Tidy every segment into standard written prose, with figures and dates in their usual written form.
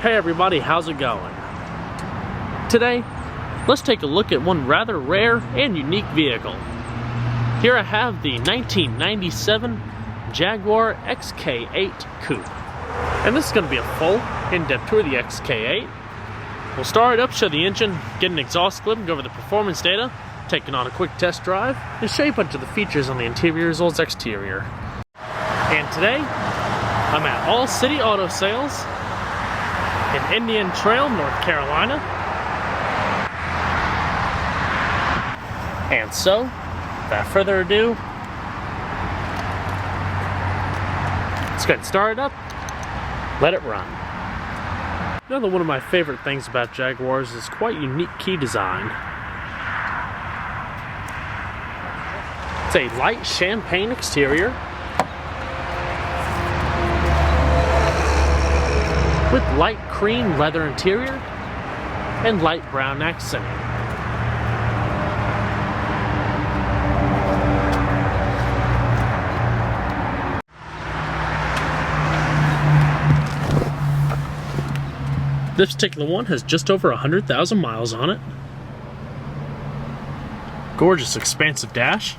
Hey everybody, how's it going? Today, let's take a look at one rather rare and unique vehicle. Here I have the 1997 Jaguar XK8 Coupe. And this is going to be a full, in-depth tour of the XK8. We'll start it up, show the engine, get an exhaust clip, and go over the performance data, taking on a quick test drive, and show you a bunch of the features on the interior as well as exterior. And today, I'm at All City Auto Sales in Indian Trail, North Carolina. And so, without further ado, let's go ahead and start it up, let it run. Another one of my favorite things about Jaguars is quite unique key design. It's a light champagne exterior with light cream leather interior and light brown accenting. This particular one has just over 100,000 miles on it. Gorgeous expansive dash.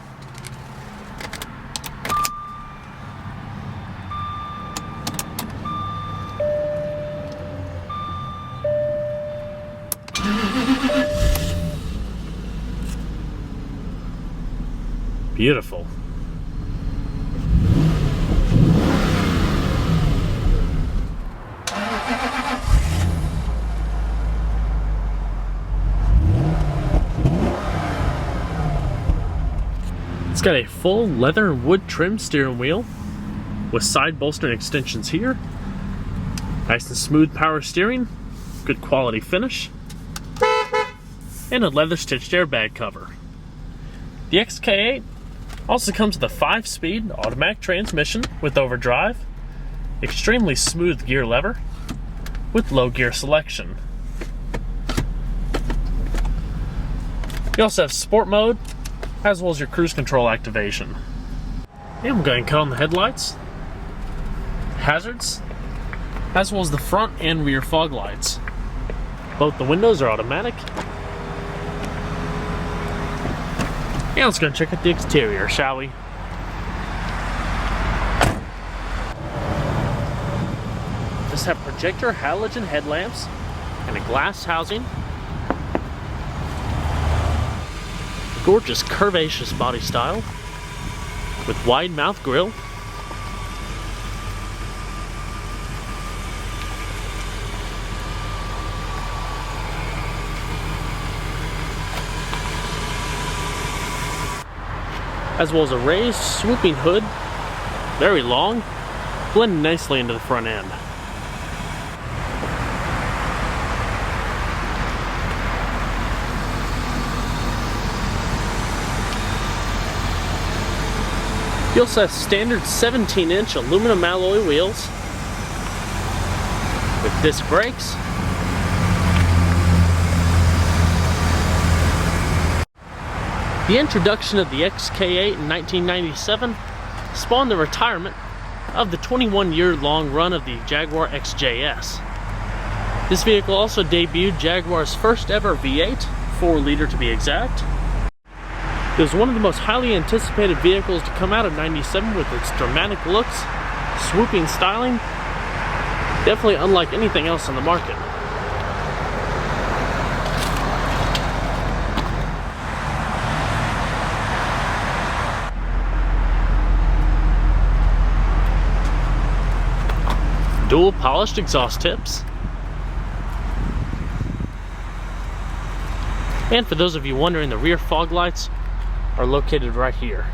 Beautiful. It's got a full leather and wood trim steering wheel with side bolster and extensions here. Nice and smooth power steering, good quality finish, and a leather stitched airbag cover. The XK8 also comes with a 5-speed automatic transmission with overdrive, extremely smooth gear lever with low gear selection. You also have sport mode as well as your cruise control activation. And we'll go ahead and cut on the headlights, hazards, as well as the front and rear fog lights. Both the windows are automatic. And let's go and check out the exterior, shall we? Just have projector halogen headlamps and a glass housing. Gorgeous curvaceous body style with wide mouth grille. As well as a raised swooping hood, very long, blending nicely into the front end. You also have standard 17-inch aluminum alloy wheels with disc brakes. The introduction of the XK8 in 1997 spawned the retirement of the 21-year-long run of the Jaguar XJS. This vehicle also debuted Jaguar's first ever V8, 4-liter to be exact. It was one of the most highly anticipated vehicles to come out of '97 with its dramatic looks, swooping styling, definitely unlike anything else on the market. Dual polished exhaust tips. And for those of you wondering, the rear fog lights are located right here.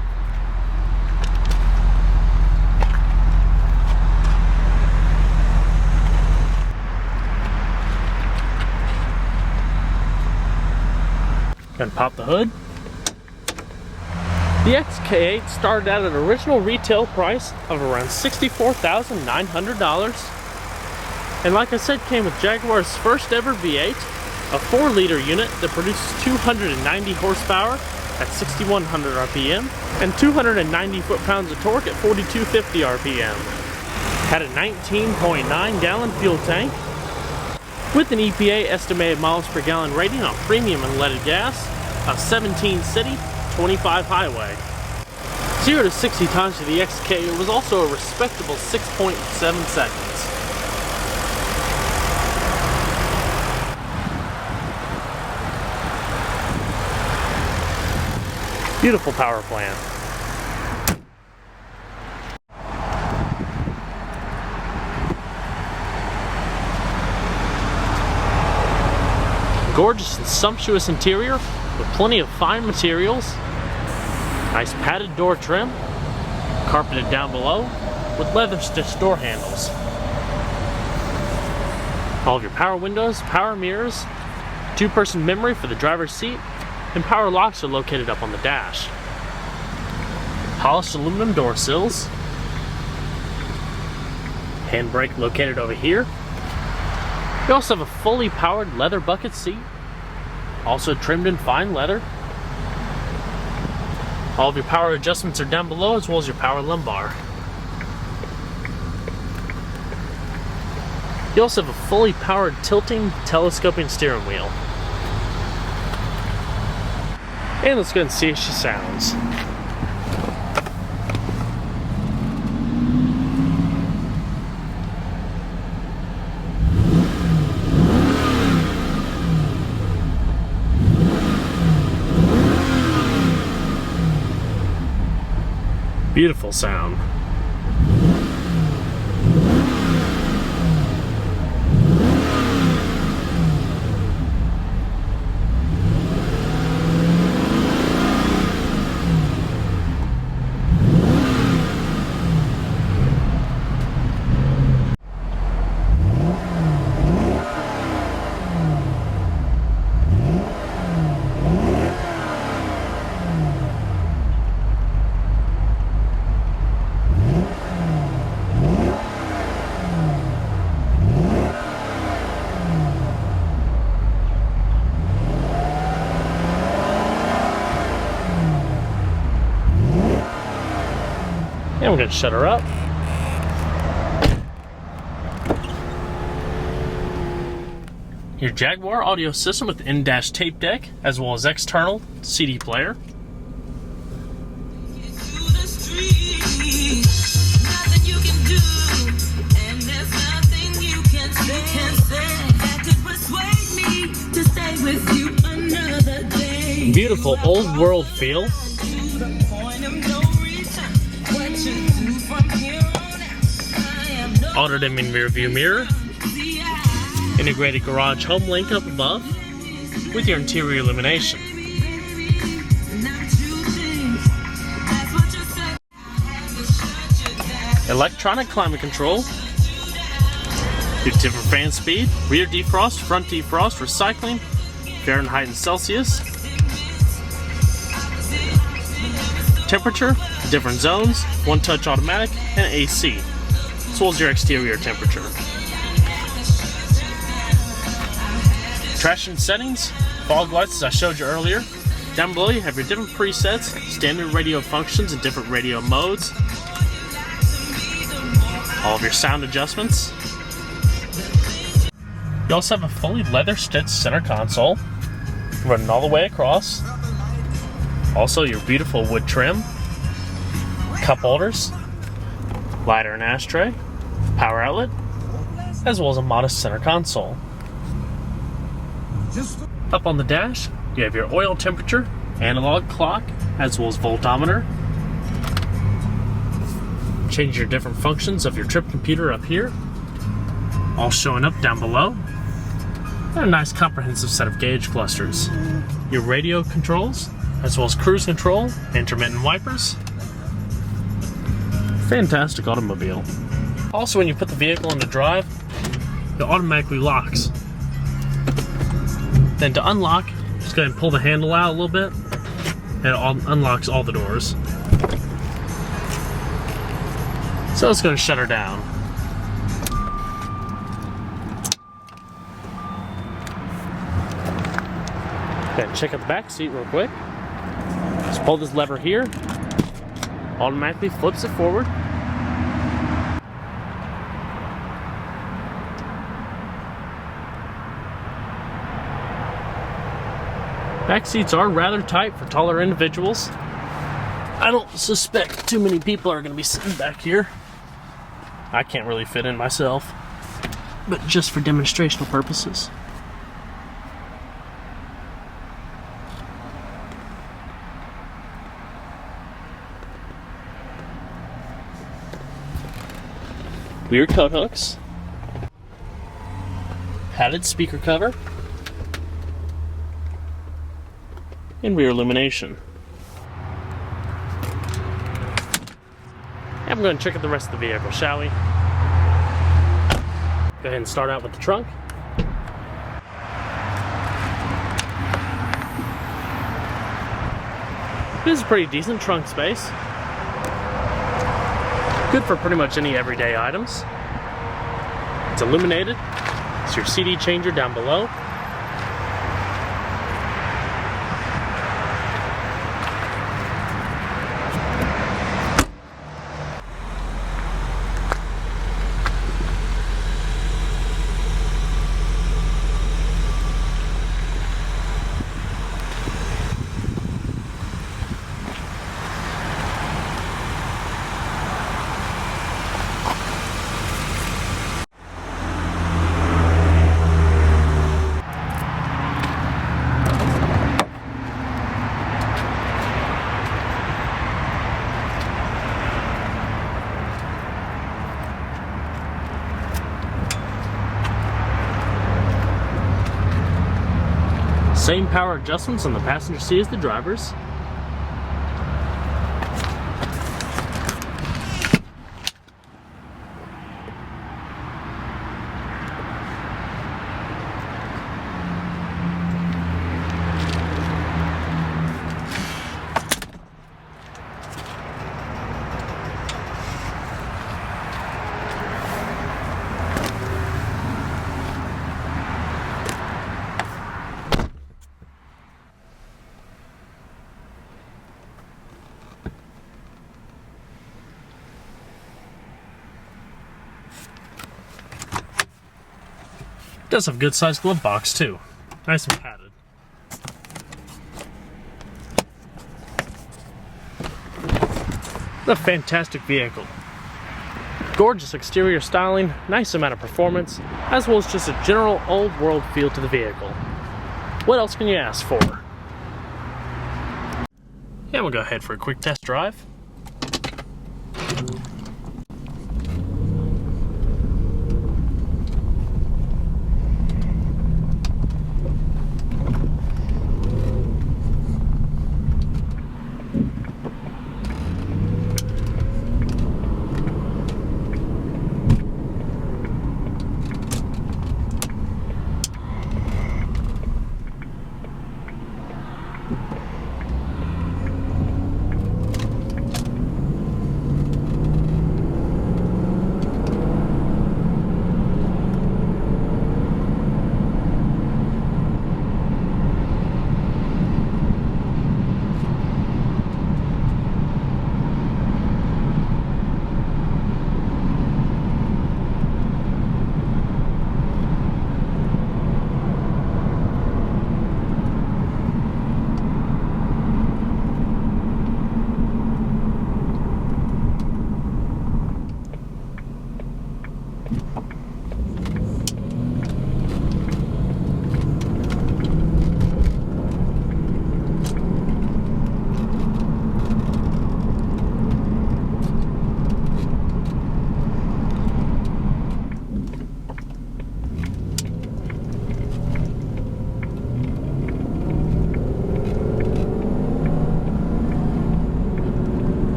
Gonna pop the hood. The XK8 started out at an original retail price of around $64,900. And like I said, came with Jaguar's first ever V8, a 4-liter unit that produces 290 horsepower at 6,100 RPM and 290 foot-pounds of torque at 4,250 RPM. Had a 19.9 gallon fuel tank With an EPA estimated miles per gallon rating on premium unleaded gas, a 17 city, 25 highway. 0 to 60 times to the XK was also a respectable 6.7 seconds. Beautiful power plant. Gorgeous and sumptuous interior with plenty of fine materials. Nice padded door trim, carpeted down below with leather stitched door handles. All of your power windows, power mirrors, 2-person memory for the driver's seat, and power locks are located up on the dash. Polished aluminum door sills. Handbrake located over here. You also have a fully powered leather bucket seat, also trimmed in fine leather. All of your power adjustments are down below, as well as your power lumbar. You also have a fully powered tilting, telescoping steering wheel. And let's go and see how she sounds. Beautiful sound. And we're going to shut her up. Your Jaguar audio system with in-dash tape deck, as well as external CD player. Beautiful old world feel. Auto dimming rear view mirror. Integrated garage home link up above with your interior illumination. Electronic climate control. Your different fan speed, rear defrost, front defrost, recycling, Fahrenheit and Celsius. Temperature, different zones, one-touch automatic, and AC, as well as your exterior temperature. Traction settings, fog lights as I showed you earlier. Down below you have your different presets, standard radio functions and different radio modes. All of your sound adjustments. You also have a fully leather stitched center console, running all the way across. Also your beautiful wood trim, cup holders, lighter and ashtray, power outlet, as well as a modest center console. Up on the dash, you have your oil temperature, analog clock, as well as voltometer. Change your different functions of your trip computer up here, all showing up down below. And a nice comprehensive set of gauge clusters. Your radio controls, as well as cruise control, intermittent wipers. Fantastic automobile. Also, when you put the vehicle into drive, it automatically locks. Then to unlock, just go ahead and pull the handle out a little bit, and it unlocks all the doors. So let's go and shut her down. Then check out the back seat real quick. Just pull this lever here, automatically flips it forward. Back seats are rather tight for taller individuals. I don't suspect too many people are going to be sitting back here. I can't really fit in myself, but just for demonstrational purposes. Rear coat hooks, padded speaker cover, and rear illumination. And we're going to check out the rest of the vehicle, shall we? Go ahead and start out with the trunk. This is a pretty decent trunk space. Good for pretty much any everyday items. It's illuminated. It's your CD changer down below. Same power adjustments on the passenger seat as the driver's. Does have a good sized glove box too. Nice and padded. A fantastic vehicle. Gorgeous exterior styling, nice amount of performance, as well as just a general old world feel to the vehicle. What else can you ask for? Yeah, we'll go ahead for a quick test drive.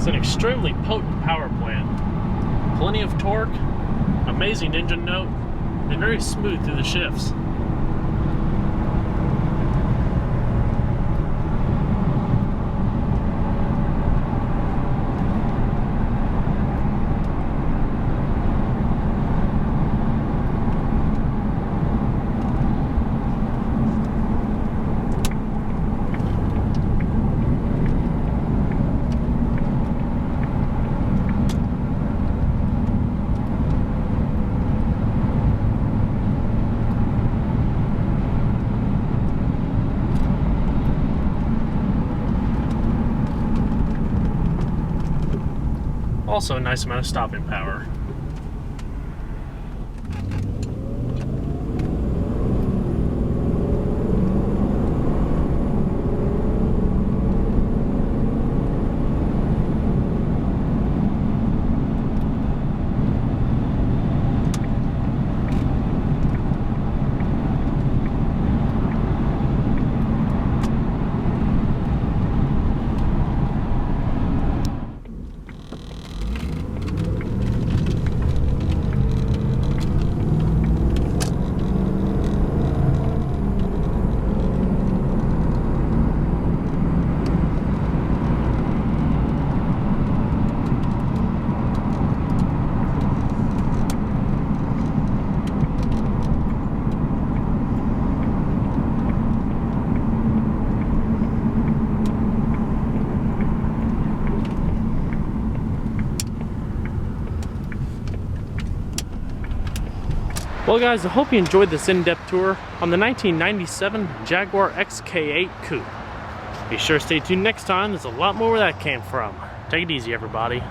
It's an extremely potent power plant. Plenty of torque, amazing engine note, and very smooth through the shifts. Also a nice amount of stopping power. Well guys, I hope you enjoyed this in-depth tour on the 1997 Jaguar XK8 Coupe. Be sure to stay tuned next time, there's a lot more where that came from. Take it easy everybody.